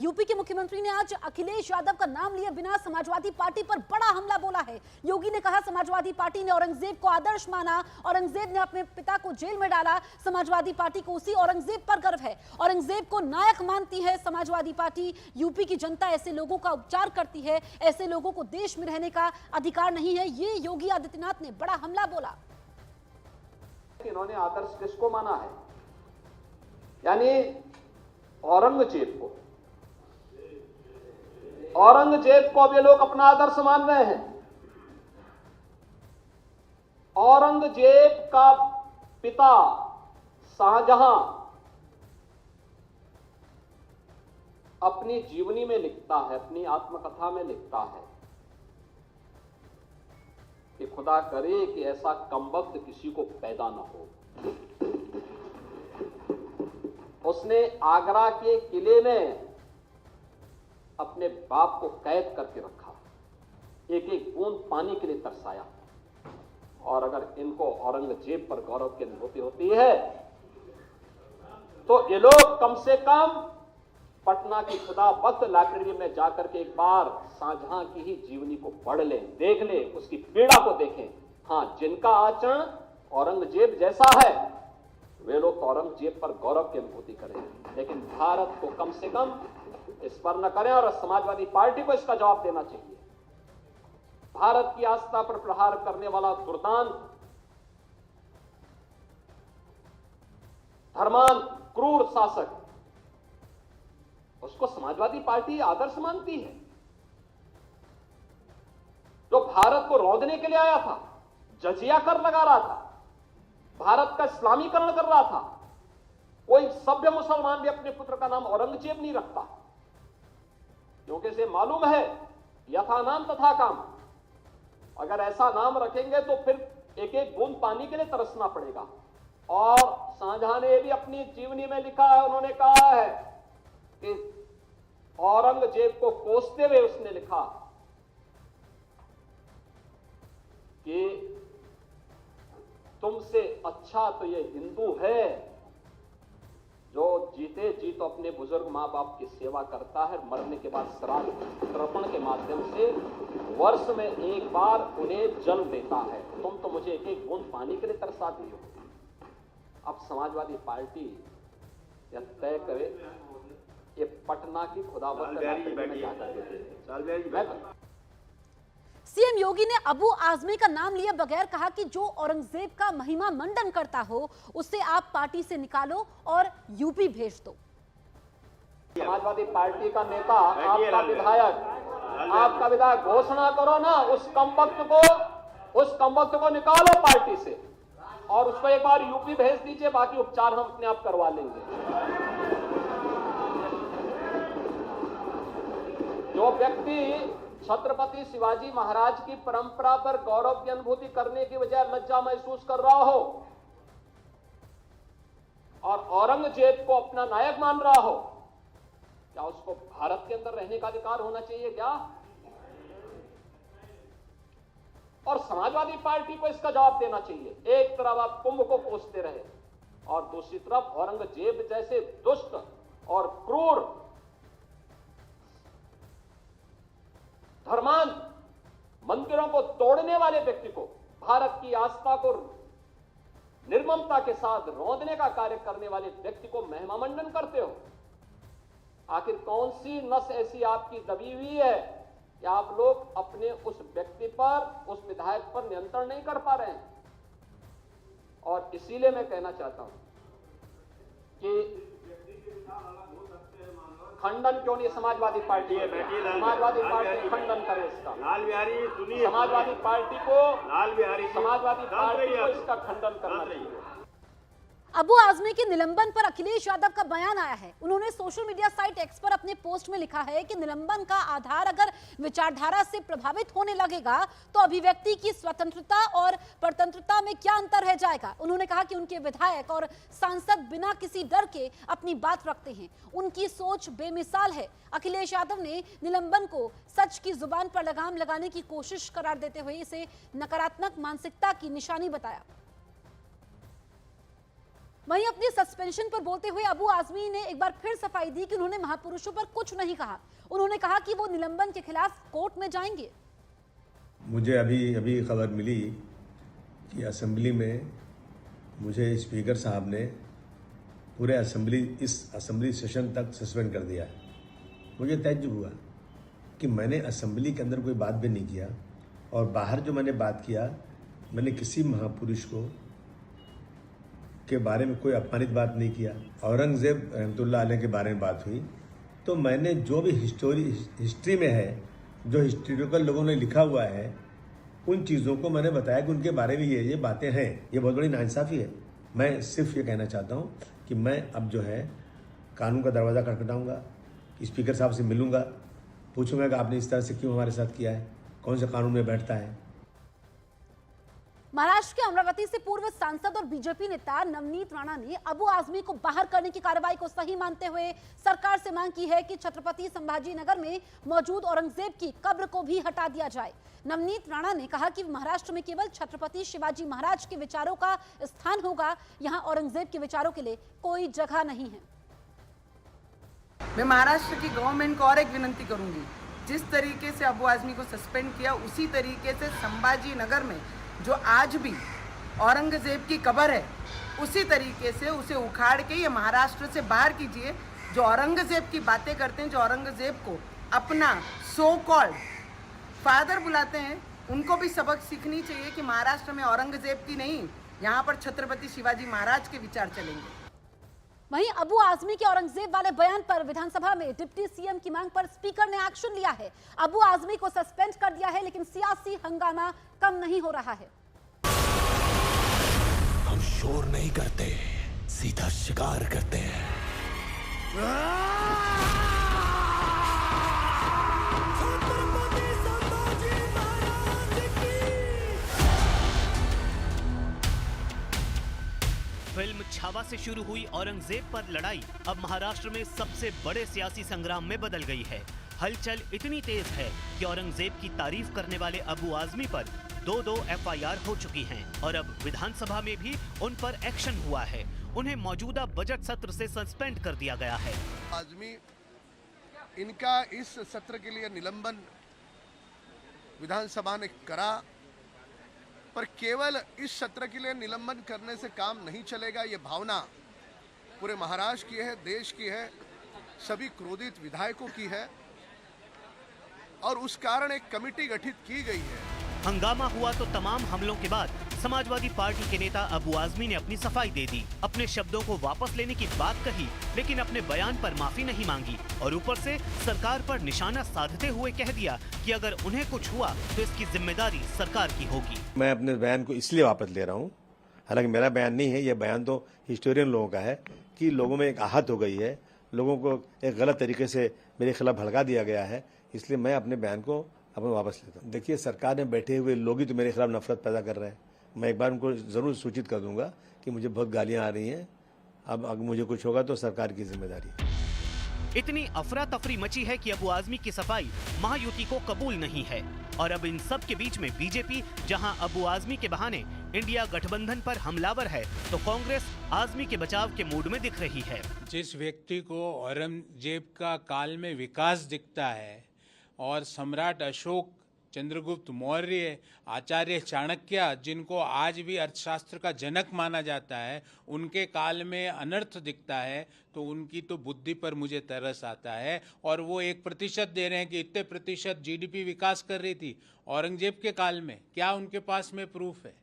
UP के मुख्यमंत्री ने आज अखिलेश यादव का नाम लिए बिना समाजवादी पार्टी पर बड़ा हमला बोला है। योगी ने कहा समाजवादी पार्टी ने औरंगजेब को आदर्श माना, औरंगजेब ने अपने पिता को जेल में डाला, समाजवादी पार्टी को उसी औरंगजेब पर गर्व है, औरंगजेब को नायक मानती है समाजवादी पार्टी। यूपी की जनता ऐसे लोगों का उपचार करती है, ऐसे लोगों को देश में रहने का अधिकार नहीं है, ये योगी आदित्यनाथ ने बड़ा हमला बोला। इन्होंने आदर्श किसको माना है? यानी औरंगजेब को। औरंगजेब को अब ये लोग अपना आदर्श मान रहे हैं। औरंगजेब का पिता शाहजहां अपनी जीवनी में लिखता है, अपनी आत्मकथा में लिखता है कि खुदा करे कि ऐसा कमबख्त किसी को पैदा न हो। उसने आगरा के किले में अपने बाप को कैद करके रखा, एक एक बूंद पानी के लिए तरसाया। और अगर इनको औरंगजेब पर गौरव की अनुभूति होती है तो ये लोग कम से कम पटना की खुदा वक्त लाइब्रेरी में जाकर के एक बार शाहजहां की ही जीवनी को पढ़ लें, देख लें, उसकी पीड़ा को देखें। हां, जिनका आचरण औरंगजेब जैसा है वे लोग औरंगजेब पर गौरव की अनुभूति करें, लेकिन भारत को कम से कम इस पर न करें। और समाजवादी पार्टी को इसका जवाब देना चाहिए। भारत की आस्था पर प्रहार करने वाला दुर्दांत, धर्मांत, क्रूर शासक, उसको समाजवादी पार्टी आदर्श मानती है। जो भारत को रौंदने के लिए आया था, जजिया कर लगा रहा था, भारत का इस्लामीकरण कर रहा था। कोई सभ्य मुसलमान भी अपने पुत्र का नाम औरंगजेब नहीं रखता, क्योंकि इसे मालूम है यथा नाम तथा काम। अगर ऐसा नाम रखेंगे तो फिर एक एक बूंद पानी के लिए तरसना पड़ेगा। और शाहजहां ने भी अपनी जीवनी में लिखा है, उन्होंने कहा है कि औरंगजेब को कोसते हुए उसने लिखा कि तुमसे अच्छा तो ये हिंदू है जो जीते जी तो अपने बुजुर्ग मां बाप की सेवा करता है, मरने के बाद श्राद्ध तर्पण के माध्यम से वर्ष में एक बार उन्हें जल देता है। तुम तो मुझे एक एक बूंद पानी के लिए तरसा दी हो। अब समाजवादी पार्टी यह तय करे ये पटना की खुदावंत में जाकर सीएम योगी ने अबू आजमी का नाम लिए बगैर कहा कि जो औरंगजेब का महिमा मंडन करता हो उससे आप पार्टी से निकालो और यूपी भेज दो। समाजवादी पार्टी का नेता, आपका विधायक घोषणा करो ना, उस कमबख्त को निकालो पार्टी से और उसको एक बार यूपी भेज दीजिए, बाकी उपचार हम अपने आप करवा लेंगे। जो व्यक्ति छत्रपति शिवाजी महाराज की परंपरा पर गौरव की अनुभूति करने की बजाय लज्जा महसूस कर रहा हो और औरंगजेब को अपना नायक मान रहा हो, क्या उसको भारत के अंदर रहने का अधिकार होना चाहिए क्या? और समाजवादी पार्टी को इसका जवाब देना चाहिए। एक तरफ आप कुंभ को कोसते रहे और दूसरी तरफ औरंगजेब जैसे दुष्ट और क्रूर, धर्मांत, मंदिरों को तोड़ने वाले व्यक्ति को, भारत की आस्था को निर्ममता के साथ रौंदने का कार्य करने वाले व्यक्ति को महिमा मंडन करते हो। आखिर कौन सी नस ऐसी आपकी दबी हुई है कि आप लोग अपने उस व्यक्ति पर, उस विधायक पर नियंत्रण नहीं कर पा रहे हैं? और इसीलिए मैं कहना चाहता हूं कि खंडन क्यों नहीं समाजवादी पार्टी है? समाजवादी पार्टी खंडन करे इसका। लाल बिहारी सुनिए, समाजवादी पार्टी को इसका खंडन करना चाहिए। अबू आजमी के निलंबन पर अखिलेश यादव का बयान आया है। उन्होंने सोशल मीडिया साइट एक्स पर अपने पोस्ट में लिखा है कि निलंबन का आधार अगर विचारधारा से प्रभावित होने लगेगा तो अभिव्यक्ति की स्वतंत्रता और परतंत्रता में क्या अंतर रह जाएगा। उन्होंने कहा कि उनके विधायक और सांसद बिना किसी डर के अपनी बात रखते हैं, उनकी सोच बेमिसाल है। अखिलेश यादव ने निलंबन को सच की जुबान पर लगाम लगाने की कोशिश करार देते हुए इसे नकारात्मक मानसिकता की निशानी बताया। वहीं अपनी सस्पेंशन पर बोलते हुए अबू आजमी ने एक बार फिर सफाई दी कि उन्होंने महापुरुषों पर कुछ नहीं कहा। उन्होंने कहा कि वो निलंबन के खिलाफ कोर्ट में जाएंगे। मुझे अभी खबर मिली कि असेंबली में मुझे स्पीकर साहब ने पूरे इस असेंबली सेशन तक सस्पेंड कर दिया। मुझे तज्जुब हुआ कि मैंने असेंबली के अंदर कोई बात भी नहीं किया और बाहर जो मैंने बात किया, मैंने किसी महापुरुष के बारे में कोई अपमानित बात नहीं किया। औरंगजेब रहमतुल्लाह अलैह के बारे में बात हुई तो मैंने जो भी हिस्ट्री में है, जो हिस्टोरिकल लोगों ने लिखा हुआ है, उन चीज़ों को मैंने बताया कि उनके बारे में ये बातें हैं। ये बहुत बड़ी नाइंसाफ़ी है। मैं सिर्फ ये कहना चाहता हूँ कि मैं अब जो है कानून का दरवाज़ा खटखटाऊंगा, स्पीकर साहब से मिलूंगा, पूछूंगा कि आपने इस तरह से क्यों हमारे साथ किया है, कौन से कानून में बैठता है। महाराष्ट्र के अमरावती से पूर्व सांसद और बीजेपी नेता नवनीत राणा ने अबू आजमी को बाहर करने की कार्रवाई को सही मानते हुए सरकार से मांग की है कि छत्रपति संभाजी नगर में मौजूद औरंगजेब की कब्र को भी हटा दिया जाए। नवनीत राणा ने कहा कि महाराष्ट्र में केवल छत्रपति शिवाजी महाराज के विचारों का स्थान होगा, यहाँ औरंगजेब के विचारों के लिए कोई जगह नहीं है। मैं महाराष्ट्र की गवर्नमेंट को और एक विनंती करूंगी, जिस तरीके से अबू आजमी को सस्पेंड किया उसी तरीके से संभाजी नगर में जो आज भी औरंगजेब की कब्र है, उसी तरीके से उसे उखाड़ के ये महाराष्ट्र से बाहर कीजिए। जो औरंगजेब की बातें करते हैं, जो औरंगजेब को अपना सो कॉल्ड फादर बुलाते हैं, उनको भी सबक सीखनी चाहिए कि महाराष्ट्र में औरंगजेब की नहीं, यहाँ पर छत्रपति शिवाजी महाराज के विचार चलेंगे। वहीं अबू आजमी के औरंगजेब वाले बयान पर विधानसभा में डिप्टी सीएम की मांग पर स्पीकर ने एक्शन लिया है। अबू आजमी को सस्पेंड कर दिया है, लेकिन सियासी हंगामा कम नहीं हो रहा है। हम शोर नहीं करते, सीधा शिकार करते हैं। फिल्म छावा से शुरू हुई औरंगजेब पर लड़ाई अब महाराष्ट्र में सबसे बड़े सियासी संग्राम में बदल गई है। हलचल इतनी तेज है कि औरंगजेब की तारीफ करने वाले अबू आजमी पर 2 FIR हो चुकी हैं और अब विधानसभा में भी उन पर एक्शन हुआ है। उन्हें मौजूदा बजट सत्र से सस्पेंड कर दिया गया है। आजमी, इनका इस सत्र के लिए निलंबन विधानसभा ने करा, पर केवल इस सत्र के लिए निलंबन करने से काम नहीं चलेगा। ये भावना पूरे महाराष्ट्र की है, देश की है, सभी क्रोधित विधायकों की है और उस कारण एक कमेटी गठित की गई है। हंगामा हुआ तो तमाम हमलों के बाद समाजवादी पार्टी के नेता अबू आजमी ने अपनी सफाई दे दी, अपने शब्दों को वापस लेने की बात कही, लेकिन अपने बयान पर माफी नहीं मांगी और ऊपर से सरकार पर निशाना साधते हुए कह दिया कि अगर उन्हें कुछ हुआ तो इसकी जिम्मेदारी सरकार की होगी। मैं अपने बयान को इसलिए वापस ले रहा हूँ, हालांकि मेरा बयान नहीं है, यह बयान तो हिस्टोरियन लोगों का है कि लोगों में एक आहत हो गई है, लोगों को एक गलत तरीके से मेरे खिलाफ भड़का दिया गया है, इसलिए मैं अपने बयान को अपने वापस लेता हूँ। देखिए, सरकार में बैठे हुए लोग ही तो मेरे खिलाफ नफरत पैदा कर रहे हैं। मैं एक बार उनको जरूर सूचित कर दूंगा कि मुझे बहुत गालियां आ रही हैं, अब अगर मुझे कुछ होगा तो सरकार की जिम्मेदारी है। इतनी अफरा तफरी मची है कि अबू आजमी की सफाई महायुति को कबूल नहीं है और अब इन सब के बीच में बीजेपी जहां अबू आजमी के बहाने इंडिया गठबंधन पर हमलावर है, तो कांग्रेस आजमी के बचाव के मूड में दिख रही है। जिस व्यक्ति को औरंगजेब का काल में विकास दिखता है और सम्राट अशोक, चंद्रगुप्त मौर्य, आचार्य चाणक्य, जिनको आज भी अर्थशास्त्र का जनक माना जाता है, उनके काल में अनर्थ दिखता है, तो उनकी तो बुद्धि पर मुझे तरस आता है। और वो 1% दे रहे हैं कि इतने प्रतिशत GDP विकास कर रही थी औरंगजेब के काल में। क्या उनके पास में प्रूफ है?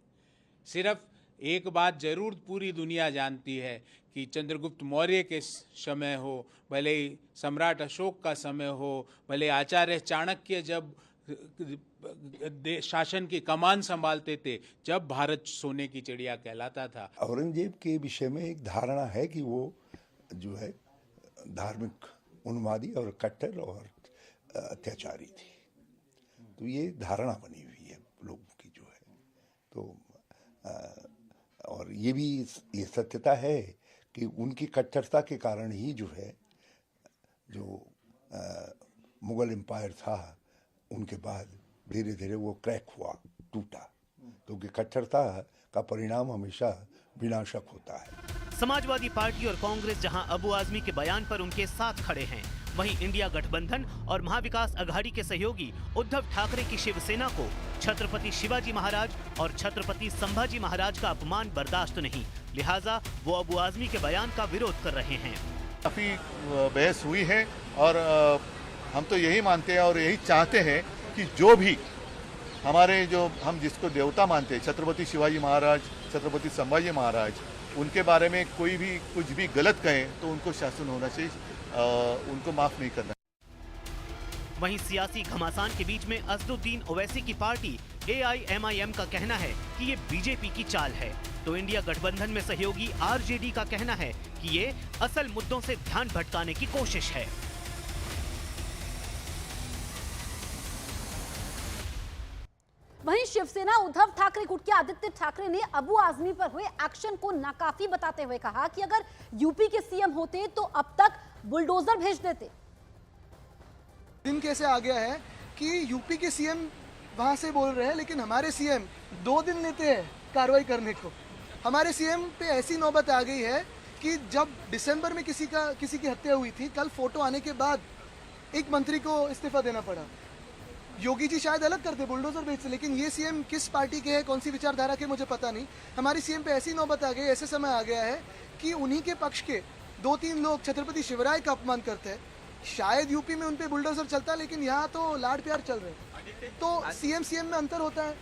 सिर्फ एक बात जरूर पूरी दुनिया जानती है कि चंद्रगुप्त मौर्य के समय हो, भले ही सम्राट अशोक का समय हो, भले आचार्य चाणक्य जब शासन की कमान संभालते थे, जब भारत सोने की चिड़िया कहलाता था। औरंगजेब के विषय में एक धारणा है कि वो जो है धार्मिक उन्मादी और कट्टर और अत्याचारी थी। तो ये धारणा बनी हुई है लोगों की जो है। तो और ये सत्यता है कि उनकी कट्टरता के कारण ही जो है जो मुगल एम्पायर था, उनके बाद धीरे धीरे वो क्रैक हुआ, टूटा। क्योंकि कट्टरता का परिणाम हमेशा विनाशक होता है। समाजवादी पार्टी और कांग्रेस जहां अबू आजमी के बयान पर उनके साथ खड़े हैं, वहीं इंडिया गठबंधन और महाविकास अघाड़ी के सहयोगी उद्धव ठाकरे की शिवसेना को छत्रपति शिवाजी महाराज और छत्रपति संभाजी महाराज का अपमान बर्दाश्त नहीं, लिहाजा वो अबू आजमी के बयान का विरोध कर रहे हैं। काफ़ी बहस हुई है और हम तो यही मानते हैं और यही चाहते हैं कि जो भी हमारे हम जिसको देवता मानते हैं, छत्रपति शिवाजी महाराज, छत्रपति संभाजी महाराज, उनके बारे में कोई भी कुछ भी गलत कहें तो उनको शासन होना चाहिए, उनको माफ नहीं करना। वहीं सियासी घमासान के बीच में असदुद्दीन ओवैसी की पार्टी AIMIM का कहना है कि ये बीजेपी की चाल है, तो इंडिया गठबंधन में सहयोगी RJD का कहना है कि ये असल मुद्दों से ध्यान भटकाने की कोशिश है। वहीं शिवसेना उद्धव ठाकरे गुट के आदित्य ठाकरे ने अबू आजमी पर हुए एक्शन को नाकाफी बताते हुए कहा कि अगर यूपी के सीएम होते तो अब तक बुलडोजर भेज देते। दिन कैसे आ गया है कि यूपी के सीएम वहां से बोल रहे हैं, लेकिन हमारे सीएम 2 दिन लेते हैं कार्रवाई करने को। हमारे सीएम पे ऐसी नौबत आ गई है कि जब दिसंबर में किसी की हत्या हुई थी, कल फोटो आने के बाद एक मंत्री को इस्तीफा देना पड़ा। योगी जी शायद अलग करते, बुलडोजर भेजते, लेकिन ये सीएम किस पार्टी के हैं, कौन सी विचारधारा के, मुझे पता नहीं। हमारी सीएम पे ऐसी नौबत आ गई, ऐसे समय आ गया है कि उन्हीं के पक्ष के 2-3 लोग छत्रपति शिवराय का अपमान करते हैं। शायद यूपी में उन पे बुलडोजर चलता है, लेकिन यहाँ तो लाड प्यार चल रहे हैं। तो सीएम में अंतर होता है।